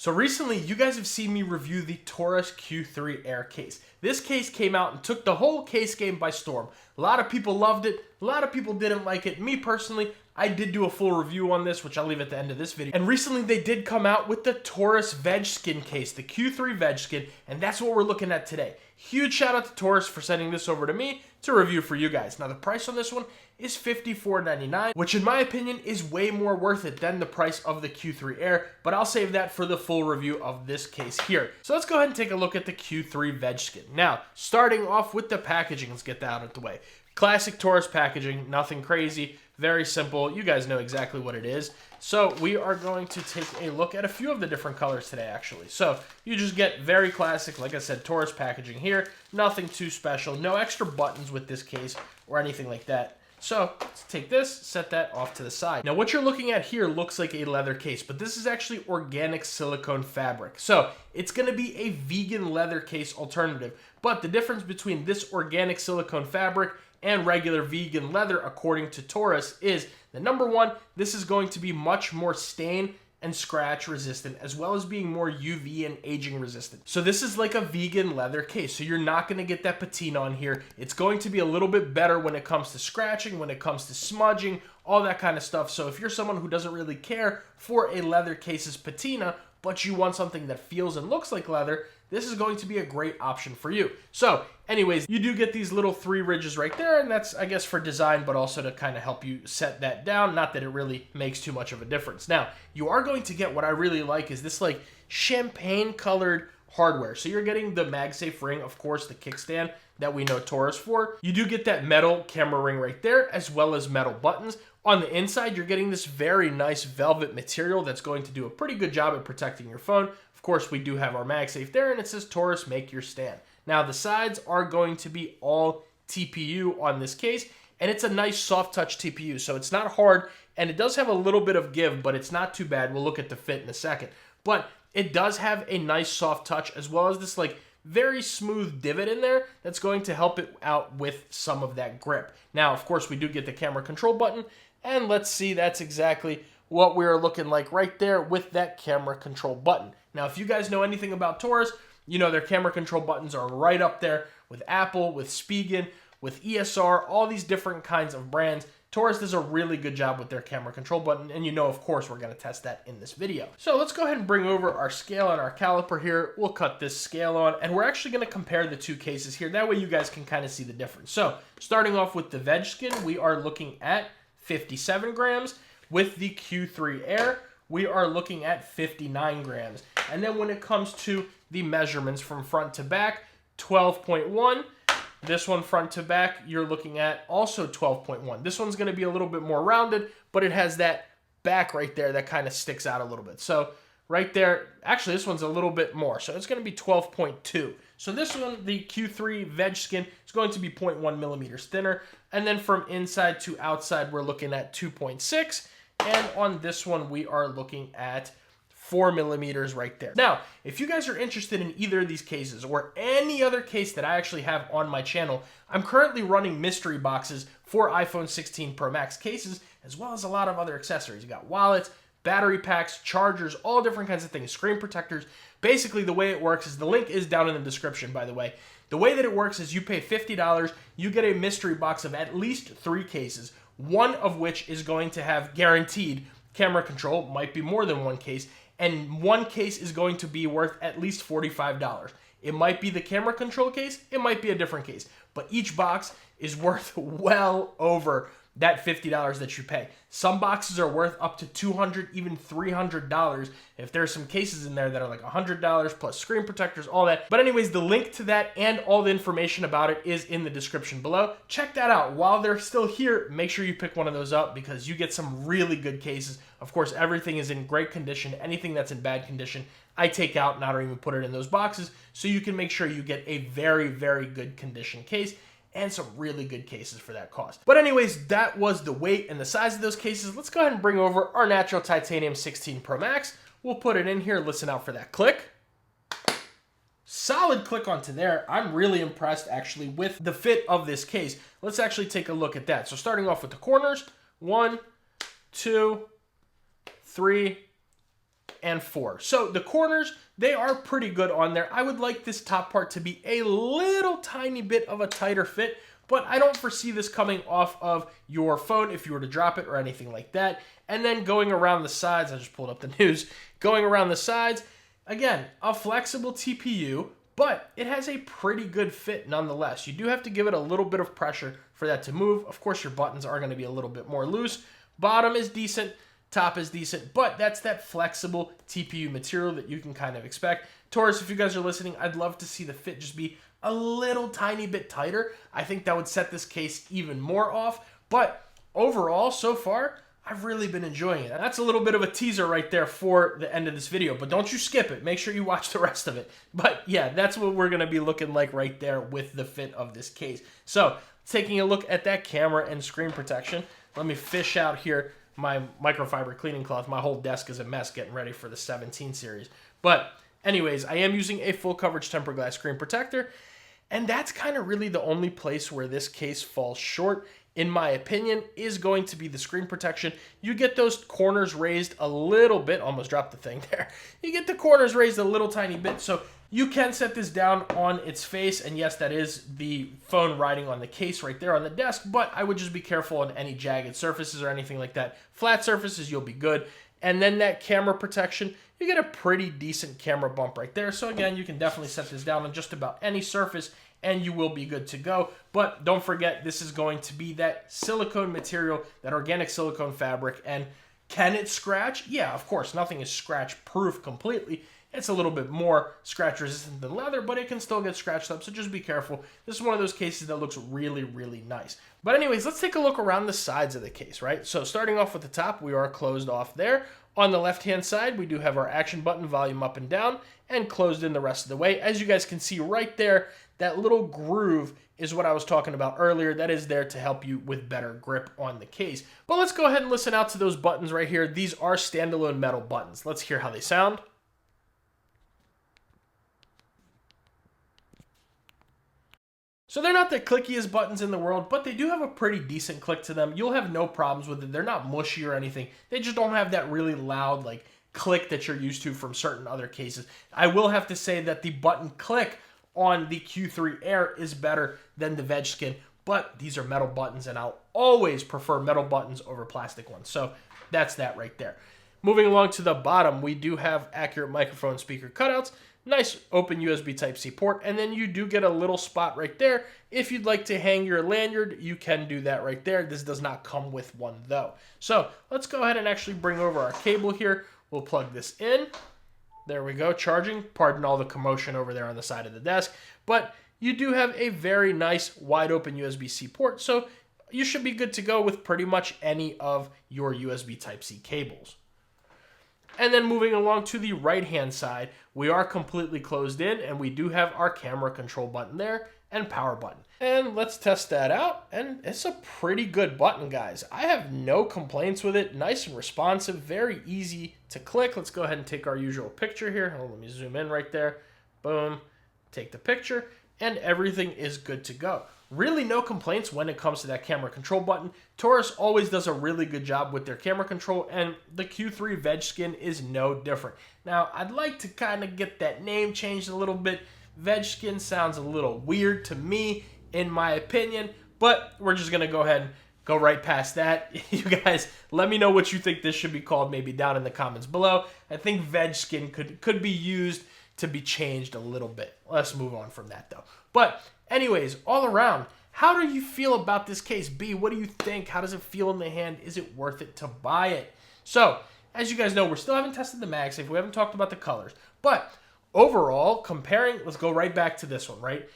So recently, you guys have seen me review the Torras Q3 Air case. This case came out and took the whole case game by storm. A lot of people loved it, a lot of people didn't like it. Me personally, I did do a full review on this, which I'll leave at the end of this video. And recently they did come out with the Torras VegSkin case, the Q3 VegSkin, and that's what we're looking at today. Huge shout out to Taurus for sending this over to me to review for you guys. Now the price on this one is $54.99, which in my opinion is way more worth it than the price of the Q3 Air, but I'll save that for the full review of this case here. So let's go ahead and take a look at the Q3 VegSkin. Now, starting off with the packaging, let's get that out of the way. Classic Taurus packaging, nothing crazy, very simple. You guys know exactly what it is. So we are going to take a look at a few of the different colors today, actually. So you just get very classic, like I said, Taurus packaging here. Nothing too special. No extra buttons with this case or anything like that. So let's take this, set that off to the side. Now what you're looking at here looks like a leather case, but this is actually organic silicone fabric. So it's gonna be a vegan leather case alternative. But the difference between this organic silicone fabric and regular vegan leather, according to Taurus, is that number one, this is going to be much more stain and scratch resistant, as well as being more UV and aging resistant. So this is like a vegan leather case, so you're not gonna get that patina on here. It's going to be a little bit better when it comes to scratching, when it comes to smudging, all that kind of stuff. So if you're someone who doesn't really care for a leather case's patina, but you want something that feels and looks like leather, this is going to be a great option for you. So anyways, you do get these little 3 ridges right there, and that's, I guess, for design, but also to kind of help you set that down. Not that it really makes too much of a difference. Now, you are going to get, what I really like is this like champagne colored hardware. So you're getting the MagSafe ring, of course, the kickstand that we know Taurus for. You do get that metal camera ring right there, as well as metal buttons. On the inside, you're getting this very nice velvet material that's going to do a pretty good job at protecting your phone. Of course, we do have our MagSafe there, and it says Taurus, make your stand. Now, the sides are going to be all TPU on this case, and it's a nice soft touch TPU, so it's not hard, and it does have a little bit of give, but it's not too bad. We'll look at the fit in a second. But it does have a nice soft touch, as well as this like very smooth divot in there that's going to help it out with some of that grip. Now, of course, we do get the camera control button, and let's see, that's exactly what we're looking like right there with that camera control button. Now, if you guys know anything about Taurus, you know their camera control buttons are right up there with Apple, with Spigen, with ESR, all these different kinds of brands. Taurus does a really good job with their camera control button, and you know, of course, we're going to test that in this video. So let's go ahead and bring over our scale and our caliper here. We'll cut this scale on, and we're actually going to compare the two cases here. That way you guys can kind of see the difference. So starting off with the VegSkin, we are looking at 57 grams. With the Q3 Air, we are looking at 59 grams. And then when it comes to the measurements from front to back, 12.1. This one front to back, you're looking at also 12.1. This one's going to be a little bit more rounded, but it has that back right there that kind of sticks out a little bit. So right there, actually this one's a little bit more. So it's going to be 12.2. So this one, the Q3 VegSkin, is going to be 0.1 millimeters thinner. And then from inside to outside, we're looking at 2.6. And on this one, we are looking at 4 millimeters right there. Now, if you guys are interested in either of these cases or any other case that I actually have on my channel, I'm currently running mystery boxes for iPhone 16 Pro Max cases, as well as a lot of other accessories. You got wallets, battery packs, chargers, all different kinds of things, screen protectors. Basically, the way it works is, the link is down in the description, by the way. The way that it works is you pay $50, you get a mystery box of at least 3 cases, one of which is going to have guaranteed camera control, might be more than one case, and one case is going to be worth at least $45. It might be the camera control case, it might be a different case, but each box is worth well over that $50 that you pay. Some boxes are worth up to $200, even $300 if there's some cases in there that are like $100 plus screen protectors, all that. But anyways, the link to that and all the information about it is in the description below. Check that out. While they're still here, make sure you pick one of those up because you get some really good cases. Of course, everything is in great condition. Anything that's in bad condition, I take out and I don't even put it in those boxes, so you can make sure you get a very, very good condition case and some really good cases for that cost. But anyways, that was the weight and the size of those cases. Let's go ahead and bring over our natural titanium 16 Pro Max. We'll put it in here. Listen out for that click. Solid click onto there. I'm really impressed actually with the fit of this case. Let's actually take a look at that. So starting off with the corners, 1, 2, 3, and 4. So the corners, they are pretty good on there. I would like this top part to be a little tiny bit of a tighter fit, but I don't foresee this coming off of your phone if you were to drop it or anything like that. And then going around the sides, I just pulled up the news, going around the sides, again, a flexible TPU, but it has a pretty good fit nonetheless. You do have to give it a little bit of pressure for that to move. Of course, your buttons are going to be a little bit more loose. Bottom is decent, top is decent, but that's that flexible TPU material that you can kind of expect. Taurus, if you guys are listening, I'd love to see the fit just be a little tiny bit tighter. I think that would set this case even more off, but overall, so far, I've really been enjoying it. And that's a little bit of a teaser right there for the end of this video, but don't you skip it. Make sure you watch the rest of it. But yeah, that's what we're going to be looking like right there with the fit of this case. So taking a look at that camera and screen protection, let me fish out here my microfiber cleaning cloth. My whole desk is a mess getting ready for the 17 series. But anyways, I am using a full coverage tempered glass screen protector, and that's kind of really the only place where this case falls short, in my opinion, is going to be the screen protection. You get those corners raised a little bit. Almost dropped the thing there. You get the corners raised a little tiny bit, so you can set this down on its face, and yes, that is the phone riding on the case right there on the desk, but I would just be careful on any jagged surfaces or anything like that. Flat surfaces, you'll be good. And then that camera protection, you get a pretty decent camera bump right there. So again, you can definitely set this down on just about any surface and you will be good to go. But don't forget, this is going to be that silicone material, that organic silicone fabric. And can it scratch? Yeah, of course, nothing is scratch proof completely. It's a little bit more scratch resistant than leather, but it can still get scratched up, so just be careful. This is one of those cases that looks really, really nice. But anyways, let's take a look around the sides of the case, right? So starting off with the top, we are closed off there. On the left-hand side, we do have our action button, volume up and down, and closed in the rest of the way. As you guys can see right there, that little groove is what I was talking about earlier. That is there to help you with better grip on the case. But let's go ahead and listen out to those buttons right here. These are standalone metal buttons. Let's hear how they sound. So they're not the clickiest buttons in the world, but they do have a pretty decent click to them. You'll have no problems with it. They're not mushy or anything. They just don't have that really loud like click that you're used to from certain other cases. I will have to say that the button click on the Q3 Air is better than the VegSkin, but these are metal buttons and I'll always prefer metal buttons over plastic ones. So that's that right there. Moving along to the bottom, we do have accurate microphone speaker cutouts. Nice open USB Type-C port, and then you do get a little spot right there. If you'd like to hang your lanyard, you can do that right there. This does not come with one though. So let's go ahead and actually bring over our cable here. We'll plug this in. There we go, charging. Pardon all the commotion over there on the side of the desk. But you do have a very nice wide open USB-C port, so you should be good to go with pretty much any of your USB Type-C cables. And then moving along to the right-hand side, we are completely closed in, and we do have our camera control button there and power button. And let's test that out, and it's a pretty good button, guys. I have no complaints with it. Nice and responsive, very easy to click. Let's go ahead and take our usual picture here. Oh, let me zoom in right there. Boom. Take the picture, and everything is good to go. Really no complaints when it comes to that camera control button. Torras always does a really good job with their camera control, and the Q3 VegSkin is no different. Now, I'd like to kind of get that name changed a little bit. VegSkin sounds a little weird to me, in my opinion, but we're just going to go ahead and go right past that. You guys, let me know what you think this should be called, maybe down in the comments below. I think VegSkin could be used to be changed a little bit. Let's move on from that, though. But anyways, all around, how do you feel about this case? B, what do you think? How does it feel in the hand? Is it worth it to buy it? So, as you guys know, we still haven't tested the MagSafe. We haven't talked about the colors. But overall, comparing, let's go right back to this one, right?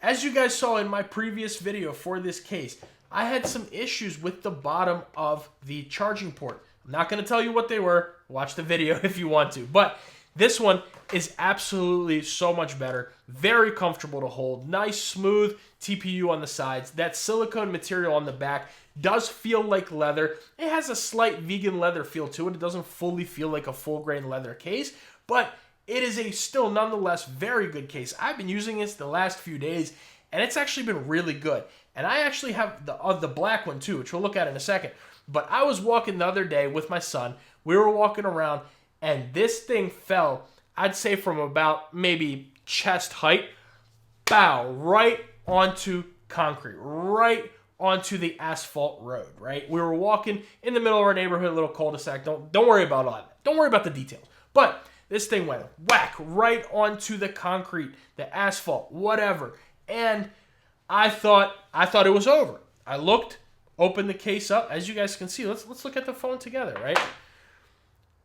As you guys saw in my previous video for this case, I had some issues with the bottom of the charging port. I'm not going to tell you what they were. Watch the video if you want to. But this one is absolutely so much better. Very comfortable to hold. Nice, smooth TPU on the sides. That silicone material on the back does feel like leather. It has a slight vegan leather feel to it. It doesn't fully feel like a full-grain leather case, but it is a still nonetheless very good case. I've been using this the last few days, and it's actually been really good. And I actually have the black one too, which we'll look at in a second. But I was walking the other day with my son. We were walking around, and this thing fell, I'd say from about maybe chest height, bow, right onto concrete, right onto the asphalt road, right? We were walking in the middle of our neighborhood, a little cul-de-sac. Don't worry about all that. Don't worry about the details. But this thing went whack right onto the concrete, the asphalt, whatever. And I thought it was over. I looked, opened the case up. As you guys can see, let's look at the phone together, right?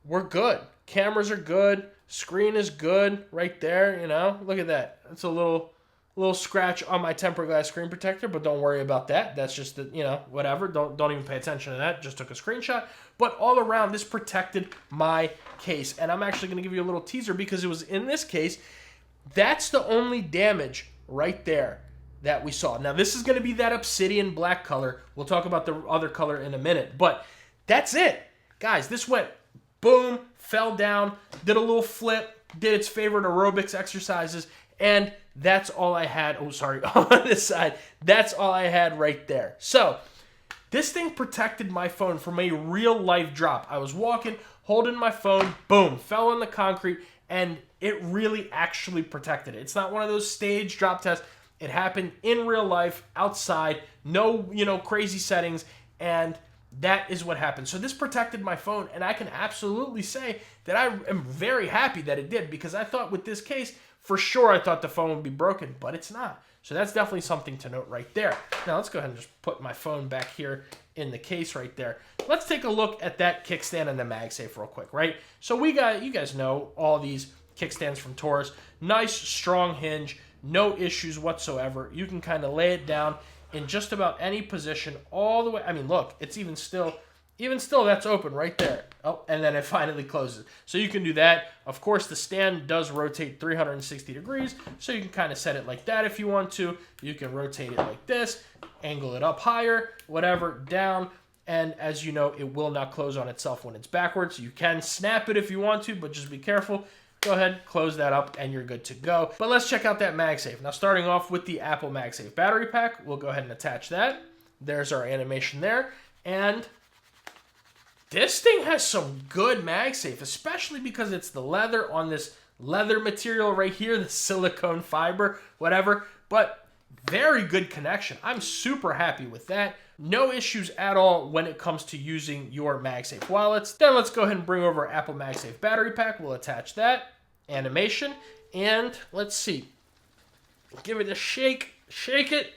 We're good. Cameras are good. Screen is good right there, you know. Look at that. It's a little scratch on my tempered glass screen protector, but don't worry about that. That's just the, you know, whatever. Don't even pay attention to that. Just took a screenshot. But all around, this protected my case. And I'm actually going to give you a little teaser because it was in this case. That's the only damage right there that we saw. Now, this is going to be that obsidian black color. We'll talk about the other color in a minute. But that's it. Guys, this went boom, fell down, did a little flip, did its favorite aerobics exercises, and that's all I had. Oh, sorry, on this side. That's all I had right there. So this thing protected my phone from a real life drop. I was walking, holding my phone, boom, fell on the concrete, and it really actually protected it. It's not one of those stage drop tests. It happened in real life, outside, no, you know, crazy settings, and that is what happened. So this protected my phone, and I can absolutely say that I am very happy that it did, because I thought with this case, for sure I thought the phone would be broken, but it's not. So that's definitely something to note right there. Now let's go ahead and just put my phone back here in the case right there. Let's take a look at that kickstand and the MagSafe real quick, right? So we got, you guys know all these kickstands from Taurus. Nice, strong hinge, no issues whatsoever. You can kind of lay it down in just about any position all the way. I mean, look, it's even still that's open right there. Oh, and then it finally closes. So you can do that. Of course, the stand does rotate 360 degrees, so you can kind of set it like that if you want to. You can rotate it like this, angle it up higher, whatever, down. And as you know, it will not close on itself when it's backwards. You can snap it if you want to, but just be careful. Go ahead, close that up, and you're good to go. But let's check out that MagSafe. Now, starting off with the Apple MagSafe battery pack, we'll go ahead and attach that. There's our animation there. And this thing has some good MagSafe, especially because it's the leather on this leather material right here, the silicone fiber, whatever. But very good connection. I'm super happy with that. No issues at all when it comes to using your MagSafe wallets. Then let's go ahead and bring over Apple MagSafe battery pack. We'll attach that. Animation. And let's see. Give it a shake. Shake it.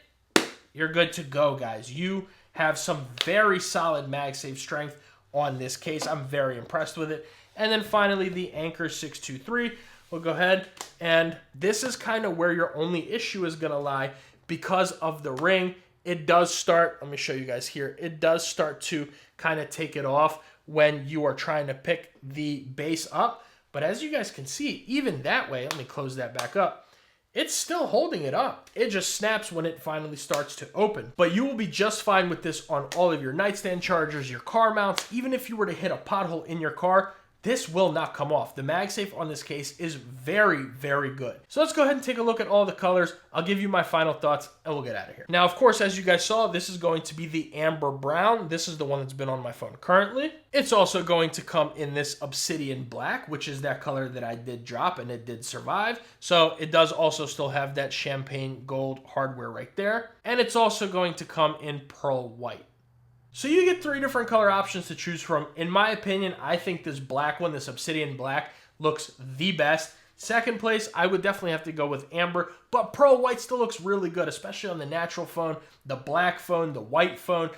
You're good to go, guys. You have some very solid MagSafe strength on this case. I'm very impressed with it. And then finally, the Anker 623. We'll go ahead. And this is kind of where your only issue is going to lie because of the ring. It does start, let me show you guys here, it does start to kind of take it off when you are trying to pick the base up. But as you guys can see, even that way, let me close that back up, it's still holding it up. It just snaps when it finally starts to open. But you will be just fine with this on all of your nightstand chargers, your car mounts. Even if you were to hit a pothole in your car, this will not come off. The MagSafe on this case is very, very good. So let's go ahead and take a look at all the colors. I'll give you my final thoughts and we'll get out of here. Now, of course, as you guys saw, this is going to be the amber brown. This is the one that's been on my phone currently. It's also going to come in this obsidian black, which is that color that I did drop and it did survive. So it does also still have that champagne gold hardware right there. And it's also going to come in pearl white. So you get 3 different color options to choose from. In my opinion, I think this black one, this obsidian black, looks the best. Second place, I would definitely have to go with amber, but pearl white still looks really good, especially on the natural phone, the black phone, the white phone,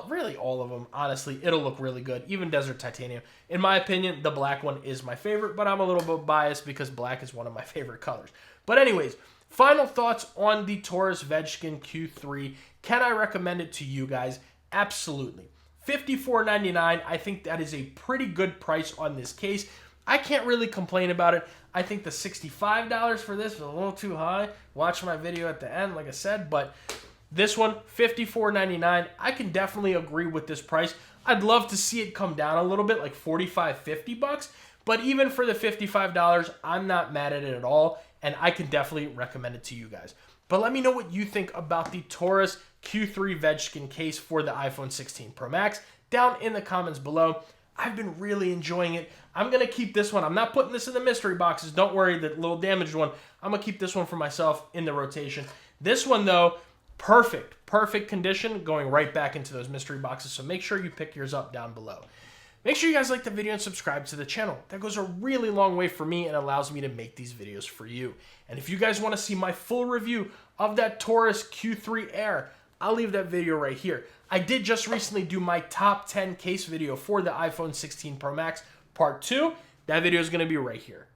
really all of them, honestly, it'll look really good, even desert titanium. In my opinion, the black one is my favorite, but I'm a little bit biased because black is one of my favorite colors. But anyways, final thoughts on the Torras VegSkin Q3. Can I recommend it to you guys? Absolutely. $54.99, I think that is a pretty good price on this case. I can't really complain about it. I think the $65 for this is a little too high. Watch my video at the end, like I said, but this one, $54.99, I can definitely agree with this price. I'd love to see it come down a little bit, like $45, $50, but even for the $55, I'm not mad at it at all, and I can definitely recommend it to you guys. But let me know what you think about the Torras Q3 VegSkin case for the iPhone 16 Pro Max down in the comments below. I've been really enjoying it. I'm going to keep this one. I'm not putting this in the mystery boxes. Don't worry, the little damaged one. I'm going to keep this one for myself in the rotation. This one, though, perfect condition, going right back into those mystery boxes. So make sure you pick yours up down below. Make sure you guys like the video and subscribe to the channel. That goes a really long way for me and allows me to make these videos for you. And if you guys want to see my full review of that Torras Q3 Air, I'll leave that video right here. I did just recently do my top 10 case video for the iPhone 16 Pro Max Part 2. That video is going to be right here.